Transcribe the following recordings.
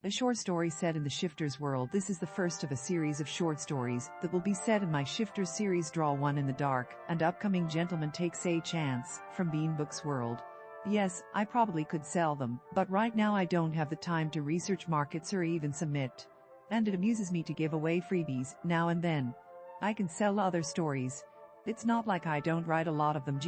A short story set in the Shifters world. This is the first of a series of short stories that will be set in my Shifters series Draw One in the Dark, and upcoming gentleman takes a chance, from Bean Books World. Yes, I probably could sell them, but right now I don't have the time to research markets or even submit. And it amuses me to give away freebies, now and then. I can sell other stories. It's not like I don't write a lot of them.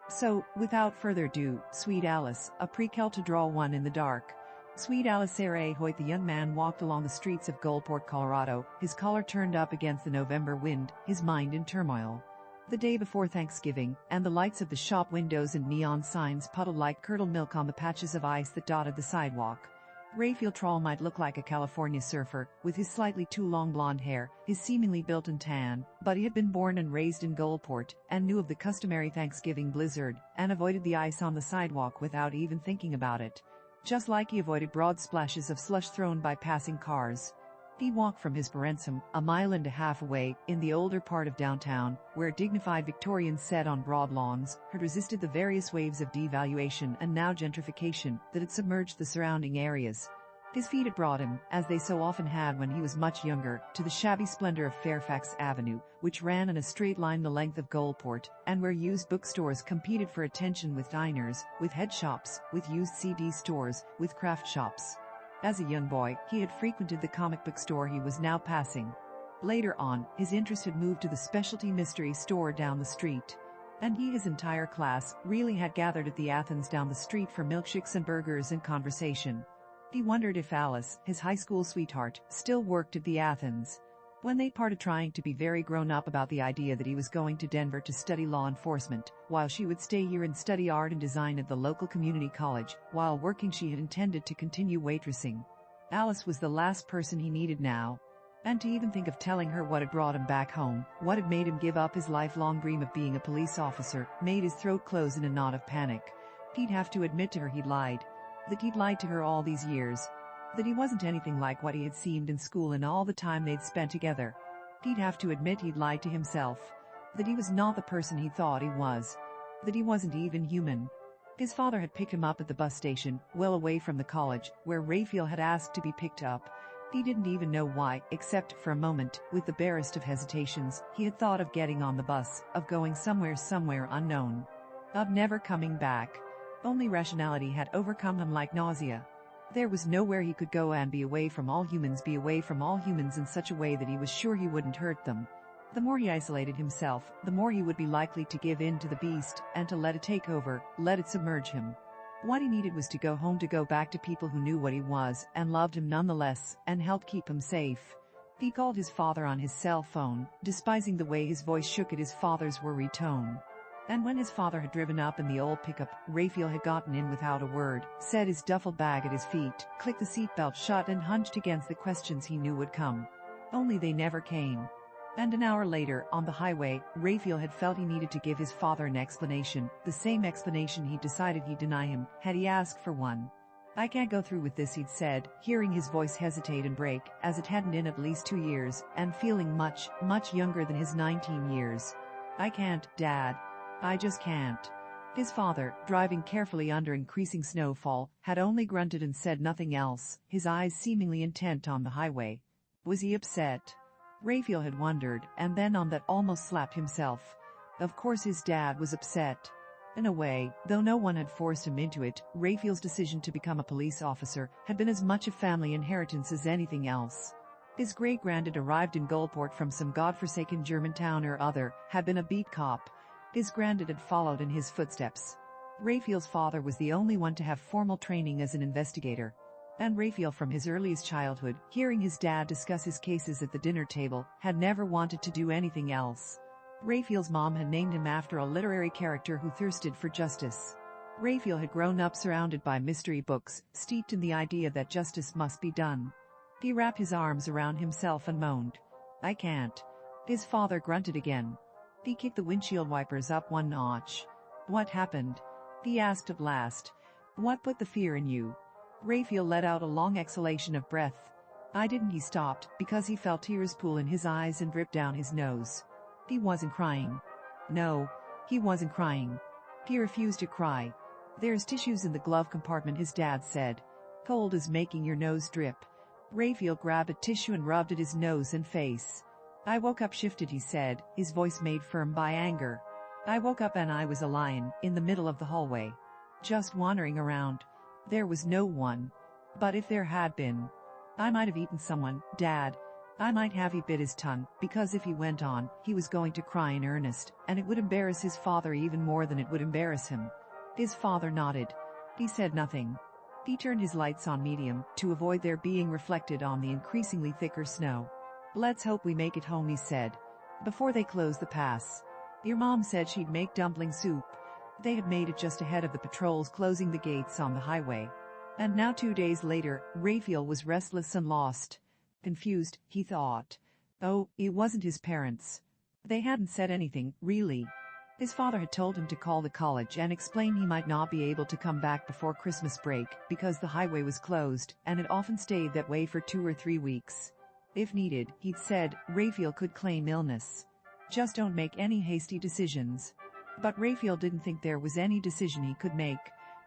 So, without further ado, Sweet Alice, a prequel to Draw One in the Dark. Sweet Alice Hoyt. The young man walked along the streets of Gulfport, Colorado, his collar turned up against the November wind, his mind in turmoil. The day before Thanksgiving, and the lights of the shop windows and neon signs puddled like curdled milk on the patches of ice that dotted the sidewalk. Raphael Troll might look like a California surfer, with his slightly too long blonde hair, his seemingly built-in tan, but he had been born and raised in Gulfport, and knew of the customary Thanksgiving blizzard, and avoided the ice on the sidewalk without even thinking about it. Just like he avoided broad splashes of slush thrown by passing cars. He walked from his parentum, a mile and a half away, in the older part of downtown, where dignified Victorians sat on broad lawns, had resisted the various waves of devaluation and now gentrification that had submerged the surrounding areas. His feet had brought him, as they so often had when he was much younger, to the shabby splendor of Fairfax Avenue, which ran in a straight line the length of Gulfport, and where used bookstores competed for attention with diners, with head shops, with used CD stores, with craft shops. As a young boy, he had frequented the comic book store he was now passing. Later on, his interest had moved to the specialty mystery store down the street. And his entire class really had gathered at the Athens down the street for milkshakes and burgers and conversation. He wondered if Alice, his high school sweetheart, still worked at the Athens. When they parted, trying to be very grown up about the idea that he was going to Denver to study law enforcement, while she would stay here and study art and design at the local community college, while working she had intended to continue waitressing. Alice was the last person he needed now. And to even think of telling her what had brought him back home, what had made him give up his lifelong dream of being a police officer, made his throat close in a knot of panic. He'd have to admit to her he'd lied. That he'd lied to her all these years. That he wasn't anything like what he had seemed in school in all the time they'd spent together. He'd have to admit he'd lied to himself. That he was not the person he thought he was. That he wasn't even human. His father had picked him up at the bus station, well away from the college, where Raphael had asked to be picked up. He didn't even know why, except for a moment, with the barest of hesitations, he had thought of getting on the bus, of going somewhere unknown. Of never coming back. Only rationality had overcome him like nausea. There was nowhere he could go and be away from all humans in such a way that he was sure he wouldn't hurt them. The more he isolated himself, the more he would be likely to give in to the beast, and to let it take over, let it submerge him. What he needed was to go home, to go back to people who knew what he was, and loved him nonetheless, and helped keep him safe. He called his father on his cell phone, despising the way his voice shook at his father's worry tone. And when his father had driven up in the old pickup, Raphael had gotten in without a word, set his duffel bag at his feet, clicked the seatbelt shut and hunched against the questions he knew would come. Only they never came. And an hour later, on the highway, Raphael had felt he needed to give his father an explanation, the same explanation he'd decided he'd deny him, had he asked for one. "I can't go through with this," he'd said, hearing his voice hesitate and break, as it hadn't in at least 2 years, and feeling much younger than his 19 years. "I can't, Dad. I just can't." His father, driving carefully under increasing snowfall, had only grunted and said nothing else, his eyes seemingly intent on the highway. Was he upset? Raphael had wondered, and then on that almost slapped himself. Of course his dad was upset. In a way, though no one had forced him into it, Raphael's decision to become a police officer had been as much a family inheritance as anything else. His great-granddad arrived in Gulfport from some godforsaken German town or other, had been a beat cop. His granddad had followed in his footsteps. Raphael's father was the only one to have formal training as an investigator. And Raphael, from his earliest childhood, hearing his dad discuss his cases at the dinner table, had never wanted to do anything else. Raphael's mom had named him after a literary character who thirsted for justice. Raphael had grown up surrounded by mystery books, steeped in the idea that justice must be done. He wrapped his arms around himself and moaned. "I can't." His father grunted again. He kicked the windshield wipers up one notch. "What happened?" he asked at last. "What put the fear in you?" Raphael let out a long exhalation of breath. "I didn't." He stopped, because he felt tears pool in his eyes and drip down his nose. He wasn't crying. No, he wasn't crying. He refused to cry. "There's tissues in the glove compartment," his dad said. Cold as making your nose drip. Raphael grabbed a tissue and rubbed at his nose and face. I woke up shifted, he said, his voice made firm by anger. I woke up and I was a lion, in the middle of the hallway. Just wandering around. There was no one. But if there had been, I might have eaten someone, Dad. I might have. He bit his tongue, because if he went on, he was going to cry in earnest, and it would embarrass his father even more than it would embarrass him. His father nodded. He said nothing. He turned his lights on medium, to avoid their being reflected on the increasingly thicker snow. Let's hope we make it home, he said, before they close the pass. Your mom said she'd make dumpling soup. They had made it just ahead of the patrols closing the gates on the highway. And now 2 days later, Raphael was restless and lost. Confused, he thought. Oh, it wasn't his parents. They hadn't said anything, really. His father had told him to call the college and explain he might not be able to come back before Christmas break because the highway was closed, and it often stayed that way for 2 or 3 weeks. If needed, he'd said, Raphael could claim illness. Just don't make any hasty decisions. But Raphael didn't think there was any decision he could make.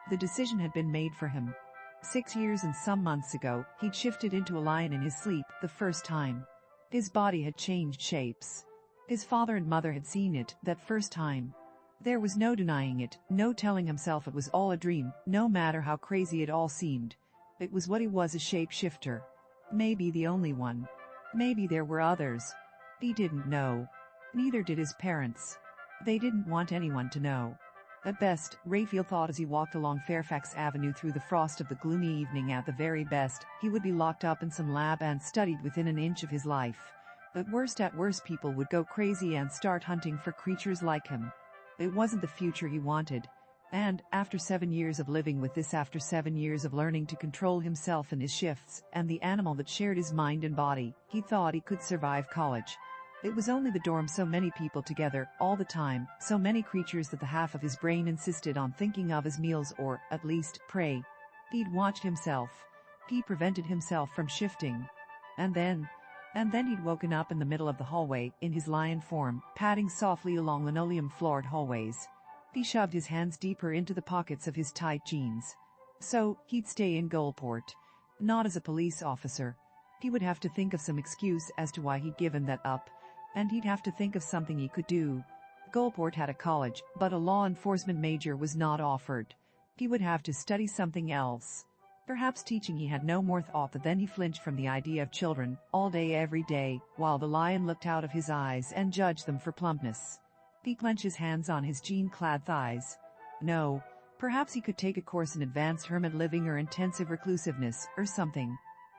The decision had been made for him. 6 years and some months ago, he'd shifted into a lion in his sleep, the first time. His body had changed shapes. His father and mother had seen it, that first time. There was no denying it, no telling himself it was all a dream, no matter how crazy it all seemed. It was what he was, a shapeshifter. Maybe the only one. Maybe there were others. He didn't know. Neither did his parents. They didn't want anyone to know. At best, Raphael thought as he walked along Fairfax Avenue through the frost of the gloomy evening, at the very best, he would be locked up in some lab and studied within an inch of his life. At worst, people would go crazy and start hunting for creatures like him. It wasn't the future he wanted. And, after 7 years of living with this, after 7 years of learning to control himself and his shifts, and the animal that shared his mind and body, he thought he could survive college. It was only the dorm, so many people together, all the time, so many creatures that the half of his brain insisted on thinking of as meals or, at least, prey. He'd watched himself. He prevented himself from shifting. And then he'd woken up in the middle of the hallway, in his lion form, padding softly along linoleum-floored hallways. He shoved his hands deeper into the pockets of his tight jeans. So, he'd stay in Goalport. Not as a police officer. He would have to think of some excuse as to why he'd given that up. And he'd have to think of something he could do. Goalport had a college, but a law enforcement major was not offered. He would have to study something else. Perhaps teaching. He had no more thought than he flinched from the idea of children, all day every day, while the lion looked out of his eyes and judged them for plumpness. He clenched his hands on his jean-clad thighs. No, perhaps he could take a course in advanced hermit living or intensive reclusiveness, or something.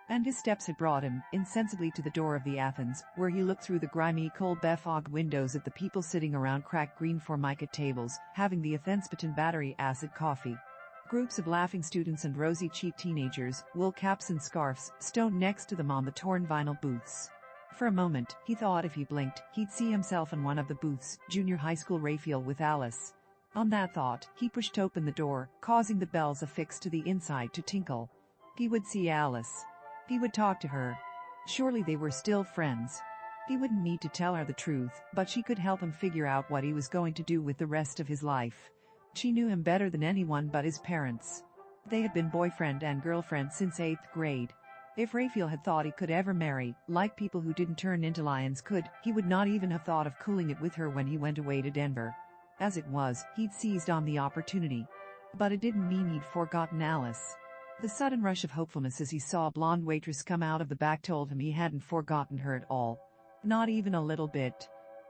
And his steps had brought him, insensibly, to the door of the Athens, where he looked through the grimy, cold, befogged windows at the people sitting around cracked green formica tables, having the Athenspatin battery acid coffee. Groups of laughing students and rosy-cheeked teenagers, wool caps and scarves, stoned next to them on the torn vinyl booths. For a moment, he thought if he blinked, he'd see himself in one of the booths, junior high school Raphael with Alice. On that thought, he pushed open the door, causing the bells affixed to the inside to tinkle. He would see Alice. He would talk to her. Surely they were still friends. He wouldn't need to tell her the truth, but she could help him figure out what he was going to do with the rest of his life. She knew him better than anyone but his parents. They had been boyfriend and girlfriend since 8th grade. If Raphael had thought he could ever marry, like people who didn't turn into lions could, he would not even have thought of cooling it with her when he went away to Denver. As it was, he'd seized on the opportunity. But it didn't mean he'd forgotten Alice. The sudden rush of hopefulness as he saw a blonde waitress come out of the back told him he hadn't forgotten her at all. Not even a little bit.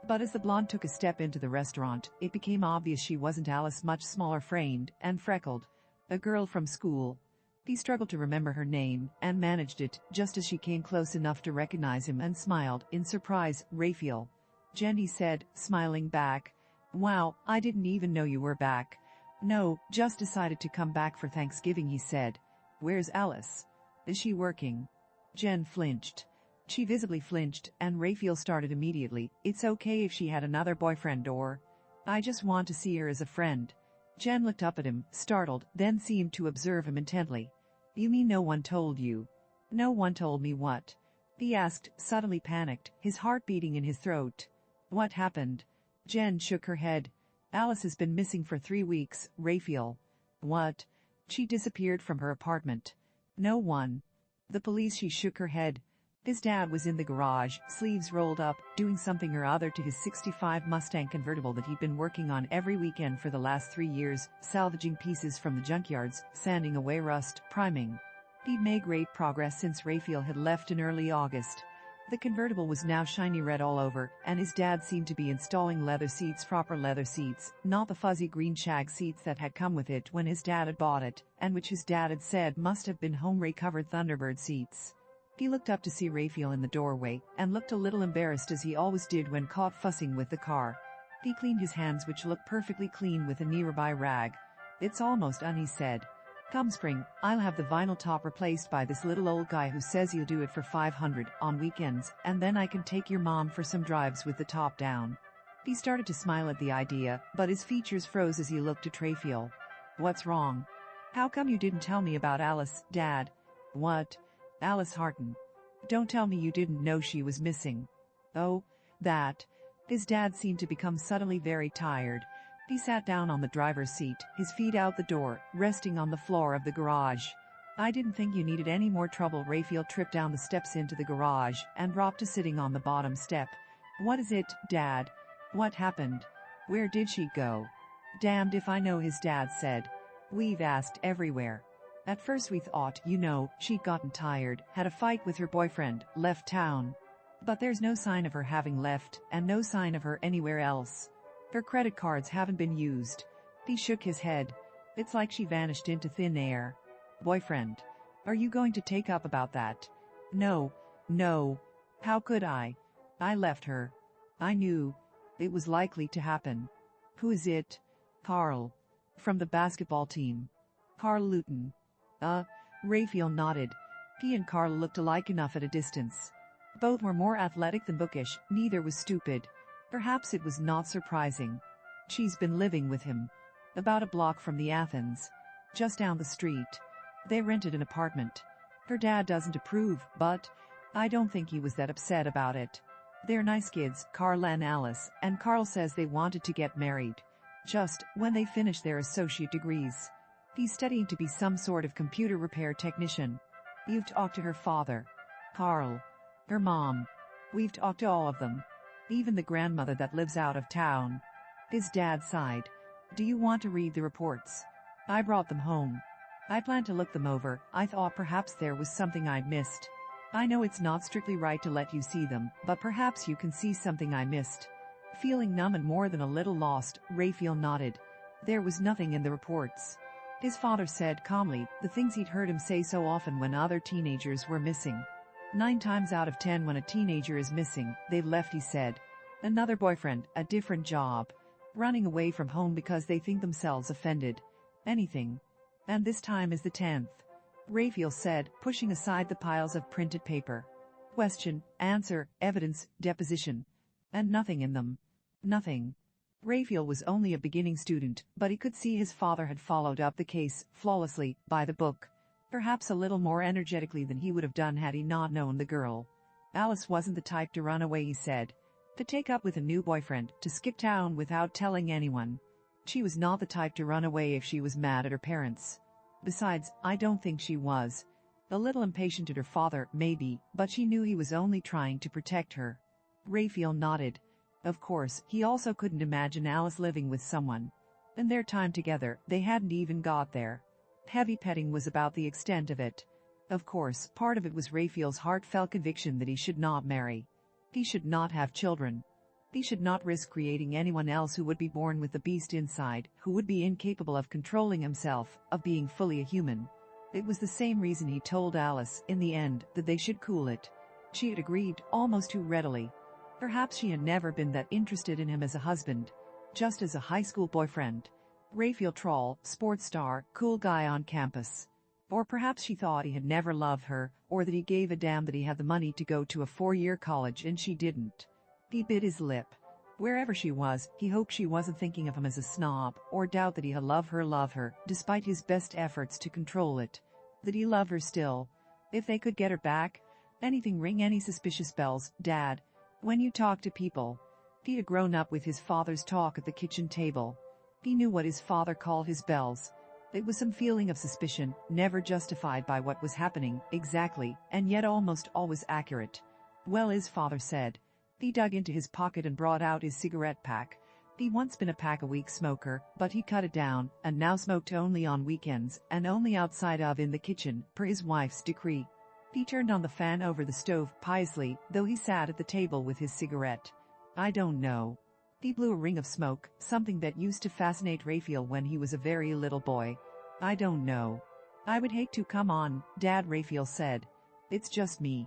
But as the blonde took a step into the restaurant, it became obvious she wasn't Alice, much smaller framed and freckled. A girl from school. He struggled to remember her name, and managed it, just as she came close enough to recognize him and smiled, in surprise. Raphael. Jen, he said, smiling back. Wow, I didn't even know you were back. No, just decided to come back for Thanksgiving, he said. Where's Alice? Is she working? Jen flinched. She visibly flinched, and Raphael started immediately. It's okay if she had another boyfriend or... I just want to see her as a friend. Jen looked up at him, startled, then seemed to observe him intently. You mean no one told you? No one told me what? He asked, suddenly panicked, his heart beating in his throat. What happened? Jen shook her head. Alice has been missing for 3 weeks, Raphael. What? She disappeared from her apartment. No one. The police. She shook her head. His dad was in the garage, sleeves rolled up, doing something or other to his 65 Mustang convertible that he'd been working on every weekend for the last 3 years, salvaging pieces from the junkyards, sanding away rust, priming. He'd made great progress since Raphael had left in early August. The convertible was now shiny red all over, and his dad seemed to be installing leather seats, proper leather seats, not the fuzzy green shag seats that had come with it when his dad had bought it, and which his dad had said must have been homemade-covered Thunderbird seats. He looked up to see Raphael in the doorway, and looked a little embarrassed as he always did when caught fussing with the car. He cleaned his hands, which looked perfectly clean, with a nearby rag. "It's almost done," he said. "Come spring, I'll have the vinyl top replaced by this little old guy who says he'll do it for $500 on weekends, and then I can take your mom for some drives with the top down." He started to smile at the idea, but his features froze as he looked at Raphael. "What's wrong? How come you didn't tell me about Alice, Dad?" "What?" "Alice Harton. Don't tell me you didn't know she was missing." "Oh, that." His dad seemed to become suddenly very tired. He sat down on the driver's seat, his feet out the door, resting on the floor of the garage. "I didn't think you needed any more trouble." Raphael tripped down the steps into the garage and dropped to sitting on the bottom step. "What is it, Dad? What happened? Where did she go?" "Damned if I know," his dad said. "We've asked everywhere. At first we thought, she'd gotten tired, had a fight with her boyfriend, left town. But there's no sign of her having left, and no sign of her anywhere else. Her credit cards haven't been used." He shook his head. "It's like she vanished into thin air." "Boyfriend? Are you going to take up about that?" No. How could I? I left her. I knew it was likely to happen." "Who is it?" "Carl. From the basketball team. Carl Luton." Raphael nodded. He and Carl looked alike enough at a distance. Both were more athletic than bookish, neither was stupid. Perhaps it was not surprising. "She's been living with him. About a block from the Athens. Just down the street. They rented an apartment. Her dad doesn't approve, but I don't think he was that upset about it. They're nice kids, Carl and Alice, and Carl says they wanted to get married just when they finish their associate degrees. He's studying to be some sort of computer repair technician." "You've talked to her father?" "Carl. Her mom. We've talked to all of them. Even the grandmother that lives out of town." His dad sighed. "Do you want to read the reports? I brought them home. I plan to look them over. I thought perhaps there was something I'd missed. I know it's not strictly right to let you see them, but perhaps you can see something I missed." Feeling numb and more than a little lost, Raphael nodded. There was nothing in the reports. His father said calmly the things he'd heard him say so often when other teenagers were missing. 9 times out of 10 when a teenager is missing, they've left, he said. Another boyfriend, a different job. Running away from home because they think themselves offended. Anything. And this time is the 10th. Raphael said, pushing aside the piles of printed paper. Question, answer, evidence, deposition. And nothing in them. Nothing. Raphael was only a beginning student, but he could see his father had followed up the case, flawlessly, by the book. Perhaps a little more energetically than he would have done had he not known the girl. Alice wasn't the type to run away, he said. To take up with a new boyfriend, to skip town without telling anyone. She was not the type to run away if she was mad at her parents. Besides, I don't think she was. A little impatient at her father, maybe, but she knew he was only trying to protect her. Raphael nodded. Of course, he also couldn't imagine Alice living with someone. In their time together, they hadn't even got there. Heavy petting was about the extent of it. Of course, part of it was Raphael's heartfelt conviction that he should not marry. He should not have children. He should not risk creating anyone else who would be born with the beast inside, who would be incapable of controlling himself, of being fully a human. It was the same reason he told Alice, in the end, that they should cool it. She had agreed, almost too readily. Perhaps she had never been that interested in him as a husband, just as a high school boyfriend. Raphael Troll, sports star, cool guy on campus. Or perhaps she thought he had never loved her, or that he gave a damn that he had the money to go to a 4-year college and she didn't. He bit his lip. Wherever she was, he hoped she wasn't thinking of him as a snob, or doubt that he had loved her, despite his best efforts to control it. That he loved her still. If they could get her back. Anything ring any suspicious bells, Dad. When you talk to people. He had grown up with his father's talk at the kitchen table. He knew what his father called his bells. It was some feeling of suspicion, never justified by what was happening exactly, and yet almost always accurate. Well, his father said. He dug into his pocket and brought out his cigarette pack. He'd once been a pack-a-week smoker, but he cut it down, and now smoked only on weekends, and only outside of in the kitchen, per his wife's decree. He turned on the fan over the stove piously, though he sat at the table with his cigarette. I don't know. He blew a ring of smoke, something that used to fascinate Raphael when he was a very little boy. I don't know. I would hate to. Come on, Dad, Raphael said. It's just me.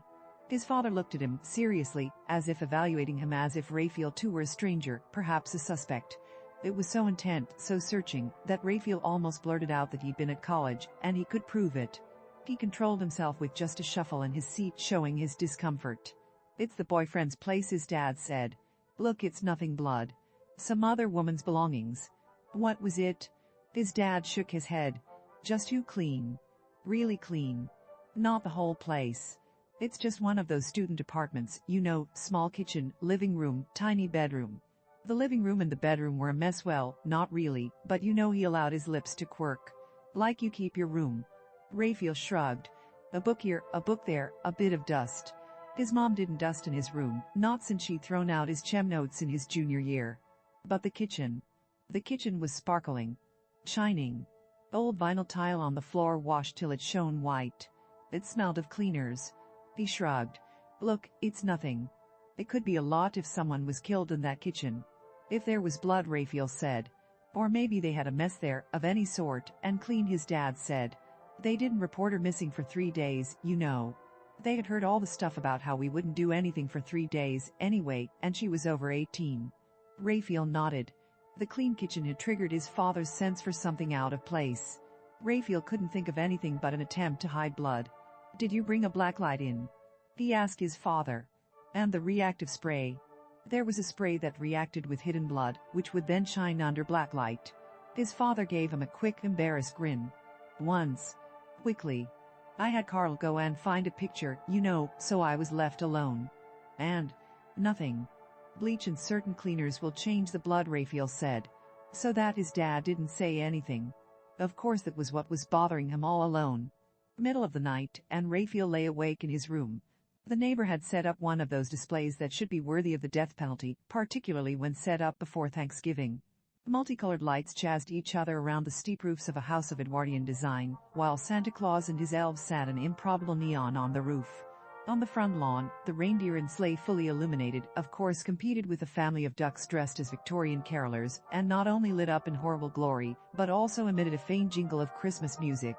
His father looked at him seriously, as if evaluating him, as if Raphael too were a stranger, perhaps a suspect. It was so intent, so searching, that Raphael almost blurted out that he'd been at college, and he could prove it. He controlled himself with just a shuffle in his seat, showing his discomfort. It's the boyfriend's place, his dad said. Look, it's nothing blood. Some other woman's belongings. What was it? His dad shook his head. Just too clean. Really clean. Not the whole place. It's just one of those student apartments, you know, small kitchen, living room, tiny bedroom. The living room and the bedroom were a mess. Well, not really, but you know, he allowed his lips to quirk. Like you keep your room. Raphael shrugged. A book here, a book there, a bit of dust. His mom didn't dust in his room, not since she'd thrown out his chem notes in his junior year. But the kitchen. The kitchen was sparkling. Shining. Old vinyl tile on the floor washed till it shone white. It smelled of cleaners. He shrugged. Look, it's nothing. It could be a lot if someone was killed in that kitchen. If there was blood, Raphael said. Or maybe they had a mess there, of any sort, and clean, his dad said. They didn't report her missing for 3 days, you know. They had heard all the stuff about how we wouldn't do anything for 3 days, anyway, and she was over 18. Raphael nodded. The clean kitchen had triggered his father's sense for something out of place. Raphael couldn't think of anything but an attempt to hide blood. Did you bring a blacklight in? He asked his father. And the reactive spray. There was a spray that reacted with hidden blood, which would then shine under blacklight. His father gave him a quick, embarrassed grin. Once. Quickly. I had Carl go and find a picture, you know, so I was left alone. And nothing. Bleach and certain cleaners will change the blood, Raphael said. So that his dad didn't say anything. Of course that was what was bothering him all alone. Middle of the night, and Raphael lay awake in his room. The neighbor had set up one of those displays that should be worthy of the death penalty, particularly when set up before Thanksgiving. Multicolored lights jazzed each other around the steep roofs of a house of Edwardian design, while Santa Claus and his elves sat an improbable neon on the roof. On the front lawn, the reindeer and sleigh, fully illuminated, of course competed with a family of ducks dressed as Victorian carolers, and not only lit up in horrible glory, but also emitted a faint jingle of Christmas music.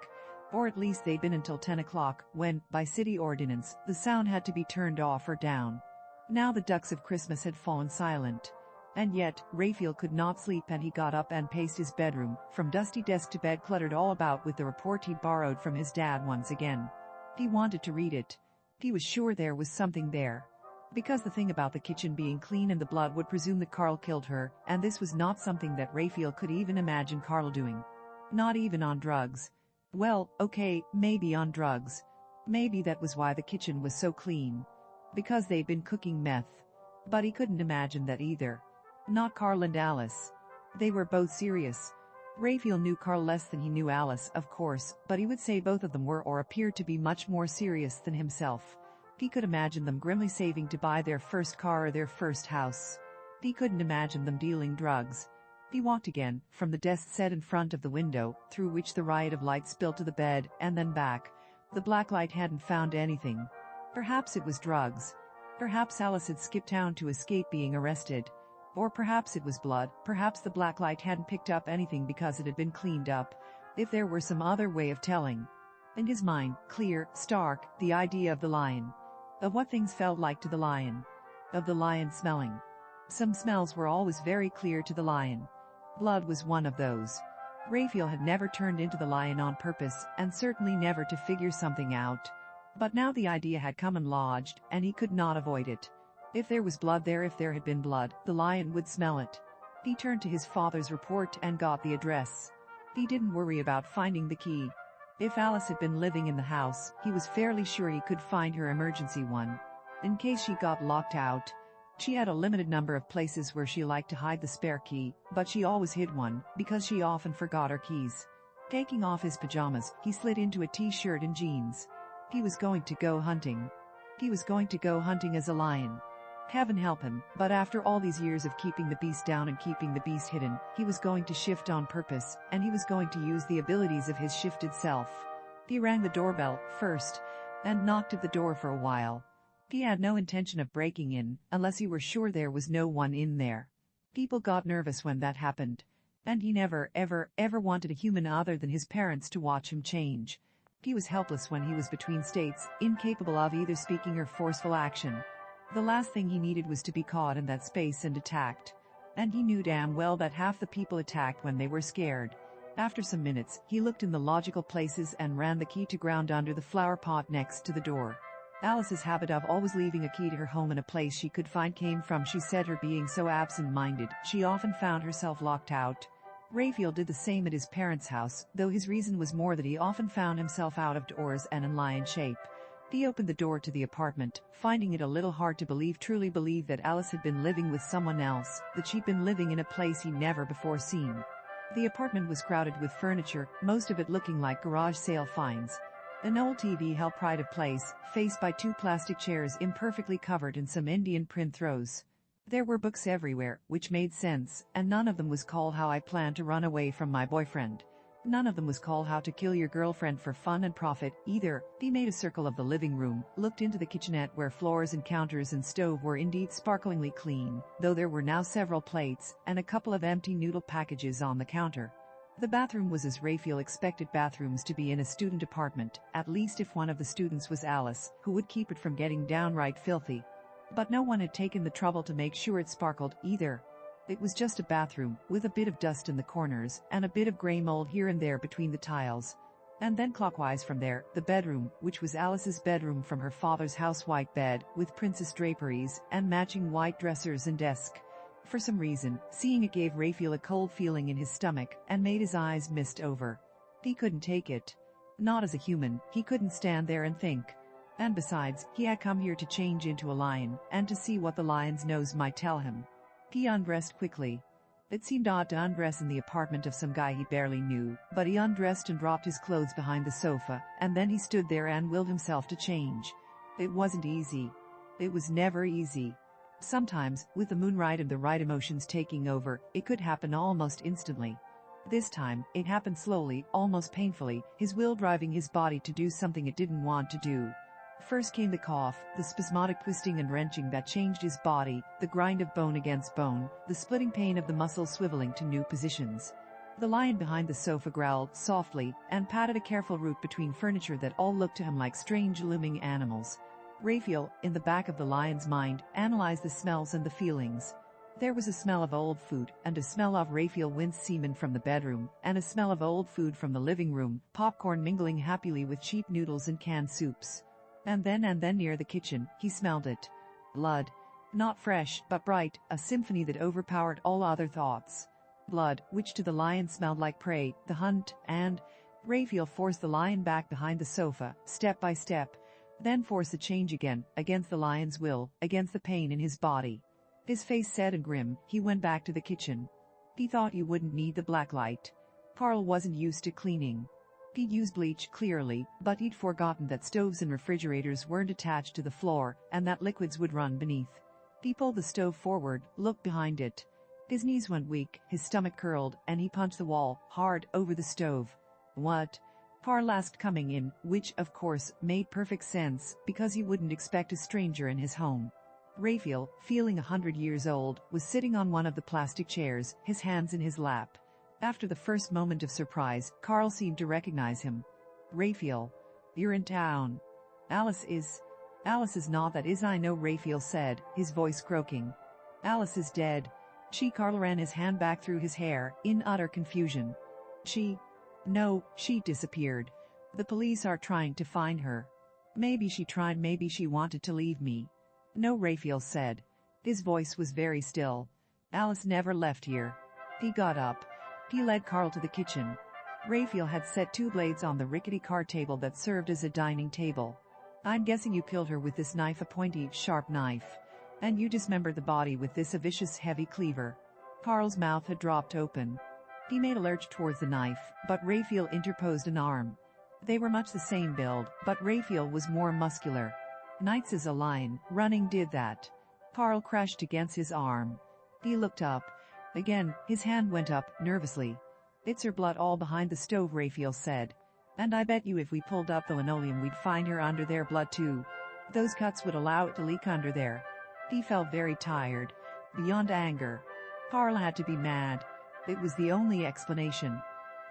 Or at least they'd been until 10 o'clock, when, by city ordinance, the sound had to be turned off or down. Now the ducks of Christmas had fallen silent. And yet, Raphael could not sleep, and he got up and paced his bedroom, from dusty desk to bed, cluttered all about with the report he'd borrowed from his dad once again. He wanted to read it. He was sure there was something there. Because the thing about the kitchen being clean and the blood would presume that Carl killed her, and this was not something that Raphael could even imagine Carl doing. Not even on drugs. Well, okay, maybe on drugs. Maybe that was why the kitchen was so clean. Because they'd been cooking meth. But he couldn't imagine that either. Not Carl and Alice. They were both serious. Raphael knew Carl less than he knew Alice, of course, but he would say both of them were or appeared to be much more serious than himself. He could imagine them grimly saving to buy their first car or their first house. He couldn't imagine them dealing drugs. He walked again, from the desk set in front of the window, through which the riot of light spilled to the bed, and then back. The blacklight hadn't found anything. Perhaps it was drugs. Perhaps Alice had skipped town to escape being arrested. Or perhaps it was blood. Perhaps the blacklight hadn't picked up anything because it had been cleaned up. If there were some other way of telling. In his mind, clear, stark, the idea of the lion. Of what things felt like to the lion. Of the lion smelling. Some smells were always very clear to the lion. Blood was one of those. Raphael had never turned into the lion on purpose, and certainly never to figure something out. But now the idea had come and lodged, and he could not avoid it. If there was blood there, if there had been blood, the lion would smell it. He turned to his father's report and got the address. He didn't worry about finding the key. If Alice had been living in the house, he was fairly sure he could find her emergency one. In case she got locked out. She had a limited number of places where she liked to hide the spare key, but she always hid one, because she often forgot her keys. Taking off his pajamas, he slid into a t-shirt and jeans. He was going to go hunting. He was going to go hunting as a lion. Heaven help him, but after all these years of keeping the beast down and keeping the beast hidden, he was going to shift on purpose, and he was going to use the abilities of his shifted self. He rang the doorbell first, and knocked at the door for a while. He had no intention of breaking in, unless he were sure there was no one in there. People got nervous when that happened. And he never, ever wanted a human other than his parents to watch him change. He was helpless when he was between states, incapable of either speaking or forceful action. The last thing he needed was to be caught in that space and attacked. And he knew damn well that half the people attacked when they were scared. After some minutes, he looked in the logical places and ran the key to ground under the flower pot next to the door. Alice's habit of always leaving a key to her home in a place she could find came from, she said, her being so absent-minded, she often found herself locked out. Raphael did the same at his parents' house, though his reason was more that he often found himself out of doors and in lion shape. He opened the door to the apartment, finding it a little hard to truly believe that Alice had been living with someone else, that she'd been living in a place he'd never before seen. The apartment was crowded with furniture, most of it looking like garage sale finds. An old TV held pride of place, faced by two plastic chairs imperfectly covered in some Indian print throws. There were books everywhere, which made sense, and none of them was called How I Plan to Run Away from My Boyfriend. None of them was called How to Kill Your Girlfriend for Fun and Profit, either. He made a circle of the living room, looked into the kitchenette where floors and counters and stove were indeed sparklingly clean, though there were now several plates, and a couple of empty noodle packages on the counter. The bathroom was as Raphael expected bathrooms to be in a student apartment, at least if one of the students was Alice, who would keep it from getting downright filthy. But no one had taken the trouble to make sure it sparkled either. It was just a bathroom, with a bit of dust in the corners, and a bit of gray mold here and there between the tiles. And then clockwise from there, the bedroom, which was Alice's bedroom from her father's house, white bed, with princess draperies, and matching white dressers and desk. For some reason, seeing it gave Raphael a cold feeling in his stomach, and made his eyes mist over. He couldn't take it. Not as a human, he couldn't stand there and think. And besides, he had come here to change into a lion, and to see what the lion's nose might tell him. He undressed quickly. It seemed odd to undress in the apartment of some guy he barely knew, but he undressed and dropped his clothes behind the sofa, and then he stood there and willed himself to change. It wasn't easy. It was never easy. Sometimes, with the moonlight and the right emotions taking over, it could happen almost instantly. This time, it happened slowly, almost painfully, his will driving his body to do something it didn't want to do. First came the cough, the spasmodic twisting and wrenching that changed his body, the grind of bone against bone, the splitting pain of the muscles swiveling to new positions. The lion behind the sofa growled softly, and patted a careful route between furniture that all looked to him like strange looming animals. Raphael, in the back of the lion's mind, analyzed the smells and the feelings. There was a smell of old food, and a smell of Raphael winced semen from the bedroom, and a smell of old food from the living room, popcorn mingling happily with cheap noodles and canned soups. And then near the kitchen, he smelled it. Blood. Not fresh, but bright, a symphony that overpowered all other thoughts. Blood, which to the lion smelled like prey, the hunt, and Raphael forced the lion back behind the sofa, step by step. Then forced the change again, against the lion's will, against the pain in his body. His face set and grim, he went back to the kitchen. He thought he wouldn't need the black light. Carl wasn't used to cleaning. He'd used bleach, clearly, but he'd forgotten that stoves and refrigerators weren't attached to the floor, and that liquids would run beneath. He pulled the stove forward, looked behind it. His knees went weak, his stomach curled, and he punched the wall, hard, over the stove. What? Carl asked, coming in, which, of course, made perfect sense, because he wouldn't expect a stranger in his home. Raphael, feeling 100 years old, was sitting on one of the plastic chairs, his hands in his lap. After the first moment of surprise, Carl seemed to recognize him. Raphael, you're in town. Alice is not, that is, I know, Raphael said, his voice croaking. Alice is dead. Carl ran his hand back through his hair, in utter confusion. No, she disappeared. The police are trying to find her. Maybe she tried, maybe she wanted to leave me. No, Raphael said. His voice was very still. Alice never left here. He got up. He led Carl to the kitchen. Raphael had set 2 blades on the rickety card table that served as a dining table. I'm guessing you killed her with this knife, a pointy, sharp knife. And you dismembered the body with this, a vicious, heavy cleaver. Carl's mouth had dropped open. He made a lurch towards the knife, but Raphael interposed an arm. They were much the same build, but Raphael was more muscular. Knights as a lion, running did that. Carl crashed against his arm. He looked up. Again, his hand went up, nervously. It's her blood all behind the stove, Raphael said. And I bet you if we pulled up the linoleum we'd find her under there blood too. Those cuts would allow it to leak under there. He felt very tired. Beyond anger. Carl had to be mad. It was the only explanation.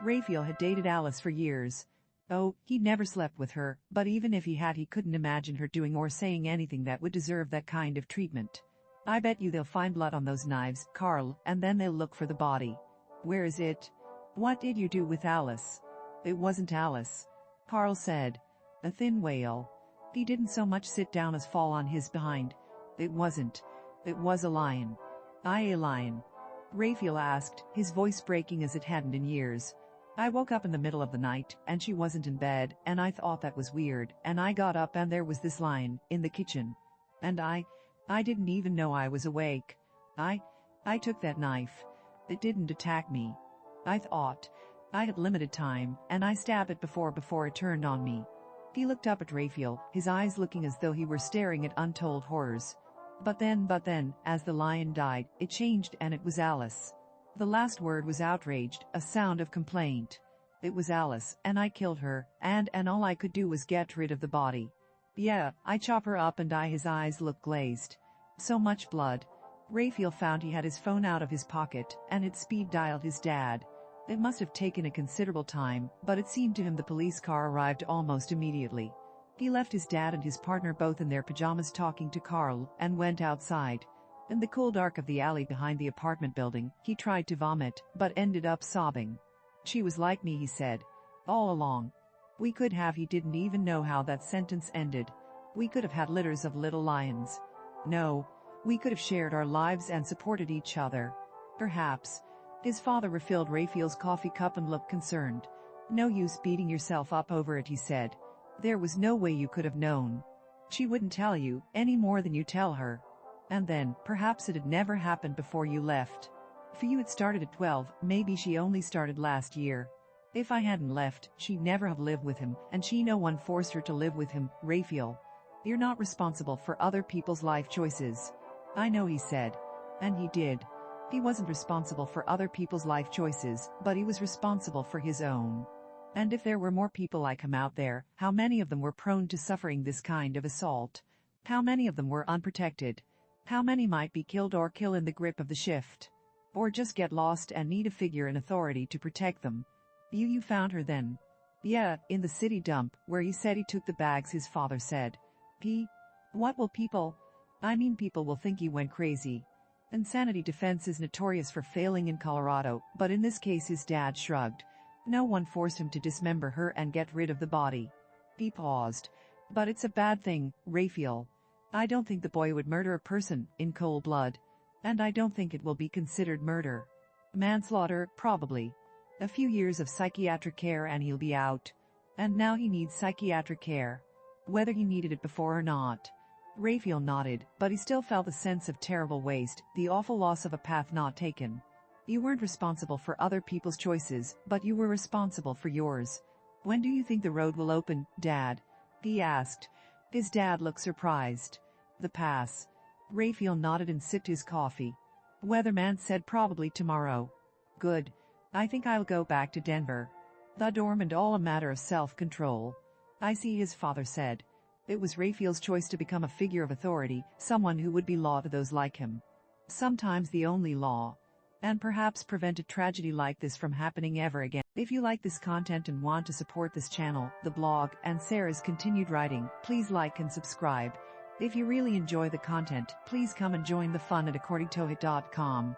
Raphael had dated Alice for years. Oh, he'd never slept with her, but even if he had he couldn't imagine her doing or saying anything that would deserve that kind of treatment. I bet you they'll find blood on those knives, Carl, and then they'll look for the body. Where is it? What did you do with Alice? It wasn't Alice. Carl said. A thin wail. He didn't so much sit down as fall on his behind. It wasn't. It was a lion. A lion. Raphael asked, his voice breaking as it hadn't in years. I woke up in the middle of the night, and she wasn't in bed, and I thought that was weird, and I got up and there was this lion, in the kitchen. And I didn't even know I was awake. I took that knife. It didn't attack me. I thought. I had limited time, and I stabbed it before it turned on me. He looked up at Raphael, his eyes looking as though he were staring at untold horrors. But then, as the lion died, it changed and it was Alice. The last word was outraged, a sound of complaint. It was Alice, and I killed her, and all I could do was get rid of the body. Yeah, I chop her up and his eyes looked glazed. So much blood. Raphael found he had his phone out of his pocket, and had speed dialed his dad. It must have taken a considerable time, but it seemed to him the police car arrived almost immediately. He left his dad and his partner both in their pajamas talking to Carl, and went outside. In the cool dark of the alley behind the apartment building, he tried to vomit, but ended up sobbing. She was like me, he said. All along. We could have. He didn't even know how that sentence ended. We could have had litters of little lions. No. We could have shared our lives and supported each other. Perhaps. His father refilled Raphael's coffee cup and looked concerned. No use beating yourself up over it, he said. There was no way you could have known. She wouldn't tell you, any more than you tell her. And then, perhaps it had never happened before you left. For you it started at 12, maybe she only started last year. If I hadn't left, she'd never have lived with him, and no one forced her to live with him, Raphael. You're not responsible for other people's life choices. I know, he said. And he did. He wasn't responsible for other people's life choices, but he was responsible for his own. And if there were more people like him out there, how many of them were prone to suffering this kind of assault? How many of them were unprotected? How many might be killed or kill in the grip of the shift? Or just get lost and need a figure in authority to protect them? You found her then? Yeah, in the city dump, where he said he took the bags, his father said. What will people? I mean, people will think he went crazy. Insanity defense is notorious for failing in Colorado, but in this case his dad shrugged. No one forced him to dismember her and get rid of the body. He paused. But it's a bad thing, Raphael. I don't think the boy would murder a person in cold blood. And I don't think it will be considered murder. Manslaughter, probably. A few years of psychiatric care and he'll be out. And now he needs psychiatric care. Whether he needed it before or not. Raphael nodded, but he still felt the sense of terrible waste, the awful loss of a path not taken. You weren't responsible for other people's choices, but you were responsible for yours. When do you think the road will open, Dad? He asked. His dad looked surprised. The pass. Raphael nodded and sipped his coffee. Weatherman said probably tomorrow. Good. I think I'll go back to Denver. The dorm and all a matter of self-control. I see, his father said. It was Raphael's choice to become a figure of authority, someone who would be law to those like him. Sometimes the only law. And perhaps prevent a tragedy like this from happening ever again. If you like this content and want to support this channel, the blog, and Sarah's continued writing, please like and subscribe. If you really enjoy the content, please come and join the fun at accordingtohoyt.com.